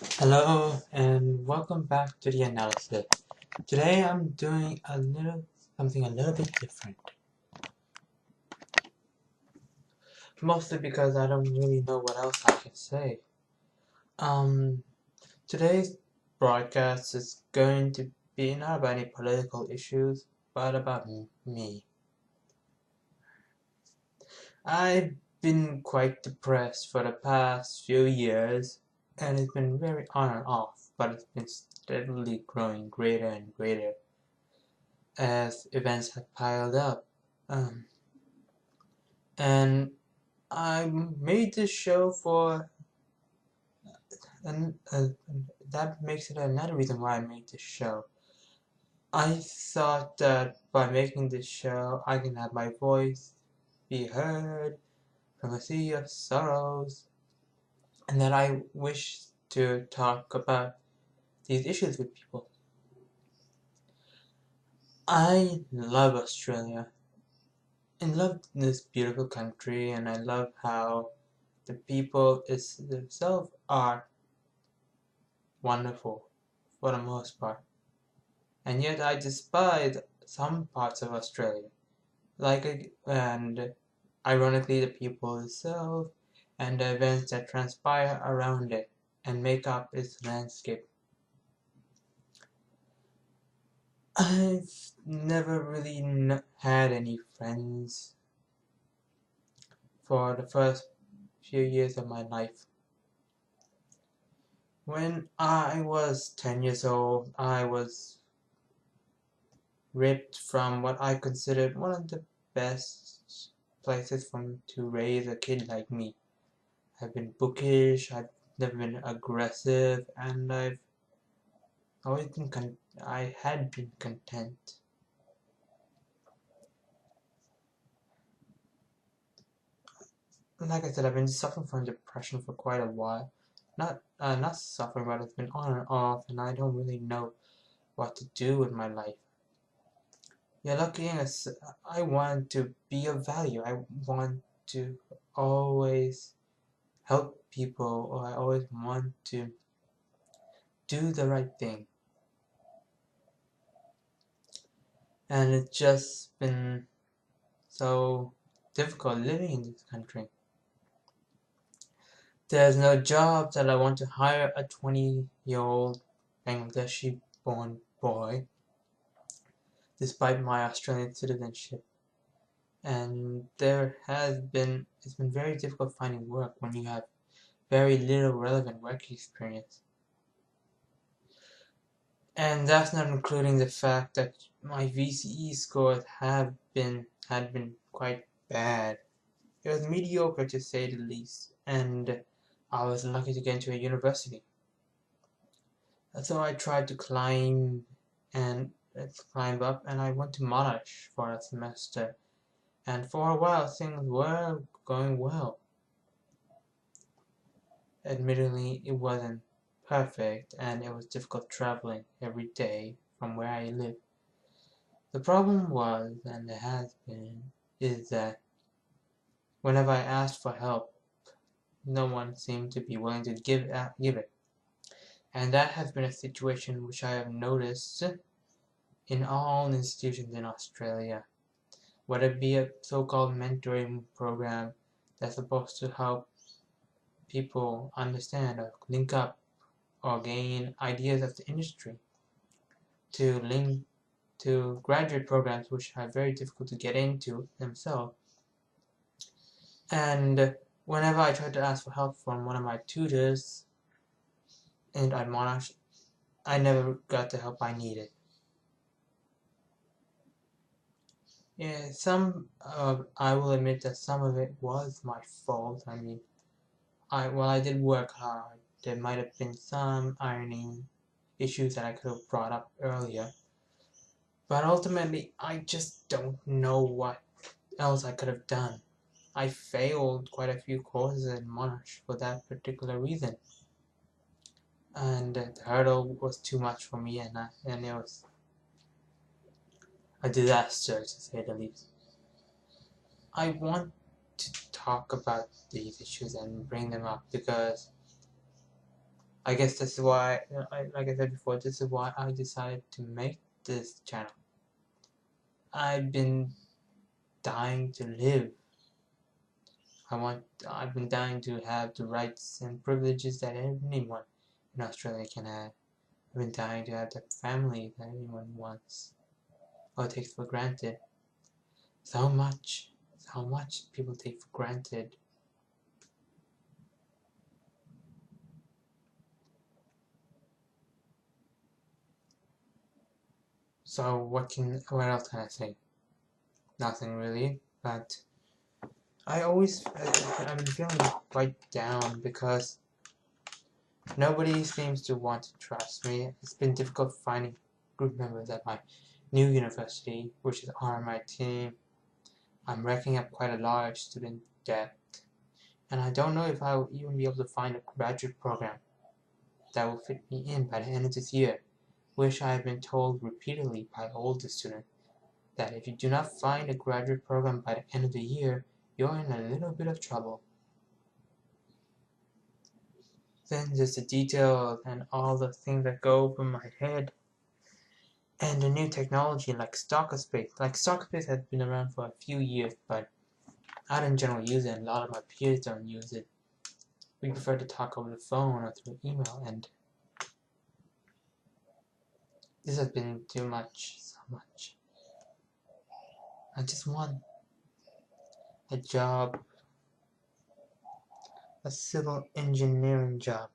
Hello and welcome back to the analysis. Today I'm doing something a little bit different. Mostly because I don't really know what else I can say. Um Today's broadcast is going to be not about any political issues, but about me. I've been quite depressed for the past few years, and it's been very on and off, but it's been steadily growing greater and greater as events have piled up. Um, and I made this show and that makes it another reason why I made this show. I thought that by making this show, I can have my voice be heard from a sea of sorrows, and that I wish to talk about these issues with people. I love Australia. I love this beautiful country, and I love how the people themselves are wonderful for the most part. And yet I despise some parts of Australia, and ironically the people itself and the events that transpire around it and make up its landscape. I've never really had any friends for the first few years of my life. When I was 10 years old, I was ripped from what I considered one of the best places to raise a kid like me. I've been bookish, I've never been aggressive, and I had been content. Like I said, I've been suffering from depression for quite a while. Not suffering, but it's been on and off, and I don't really know what to do with my life. Yeah, lucky as I want to be of value. I want to always help people, or I always want to do the right thing. And it's just been so difficult living in this country. There's no job that I want to hire a 20-year-old Bangladeshi born boy, despite my Australian citizenship. And it's been very difficult finding work when you have very little relevant work experience. And that's not including the fact that my VCE scores had been quite bad. It was mediocre to say the least, and I was lucky to get into a university. So I tried to and climb up, and I went to Monash for a semester. And for a while, things were going well. Admittedly, it wasn't perfect, and it was difficult traveling every day from where I live. The problem was, and it has been, is that whenever I asked for help, no one seemed to be willing to give it. And that has been a situation which I have noticed in all institutions in Australia, whether it be a so-called mentoring program that's supposed to help people understand or link up or gain ideas of the industry, to link to graduate programs which are very difficult to get into themselves. And whenever I tried to ask for help from one of my tutors at Monash, I never got the help I needed. Yeah, I will admit that some of it was my fault. I mean, I did work hard. There might have been some ironing issues that I could have brought up earlier. But ultimately, I just don't know what else I could have done. I failed quite a few courses in Monash for that particular reason. And the hurdle was too much for me, and it was a disaster to say the least. I want to talk about these issues and bring them up because I guess this is why, like I said before, this is why I decided to make this channel. I've been dying to live. I've been dying to have the rights and privileges that anyone in Australia can have. I've been dying to have the family that anyone wants or takes for granted. So much people take for granted. So what else can I say? Nothing really, but I've been feeling quite down because nobody seems to want to trust me. It's been difficult finding group members at my new university, which is on my team. I'm racking up quite a large student debt, and I don't know if I will even be able to find a graduate program that will fit me in by the end of this year, which I have been told repeatedly by older students that if you do not find a graduate program by the end of the year, you're in a little bit of trouble. Then there's the details and all the things that go over my head. And the new technology like Stalkerspace. Like Stalkerspace has been around for a few years, but I don't generally use it, and a lot of my peers don't use it. We prefer to talk over the phone or through email, and this has been too much, so much. I just want a job, a civil engineering job.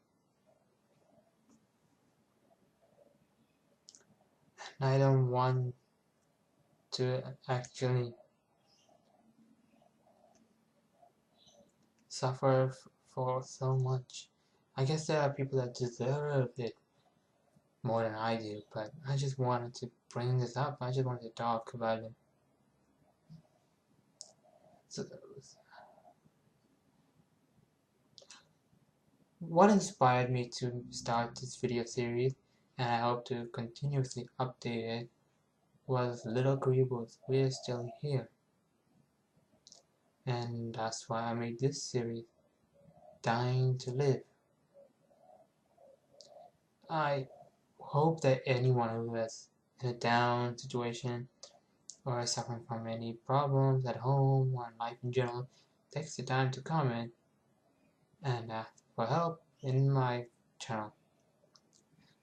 And I don't want to actually suffer for so much. I guess there are people that deserve it more than I do, but I just wanted to bring this up. I just wanted to talk about it. So, what inspired me to start this video series, and I hope to continuously update it, was Little Grievous, We're Still Here. And that's why I made this series, Dying to Live. I hope that anyone who is in a down situation or is suffering from any problems at home or in life in general takes the time to comment and ask for help in my channel.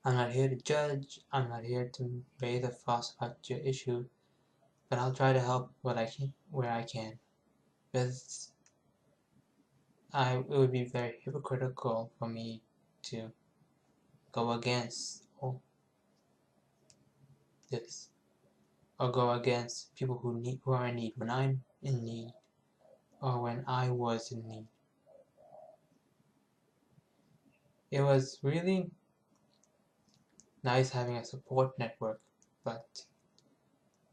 I'm not here to judge, I'm not here to raise a fuss about your issue, but I'll try to help where I can. Because it would be very hypocritical for me to go against this, or go against people who are in need when I'm in need, or when I was in need. It was really nice having a support network, but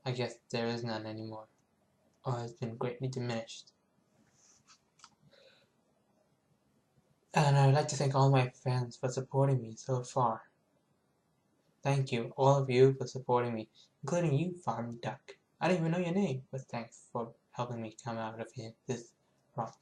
I guess there is none anymore, or has been greatly diminished. And I would like to thank all my fans for supporting me so far. Thank you, all of you, for supporting me, including you, Farm Duck. I didn't even know your name, but thanks for helping me come out of this rock.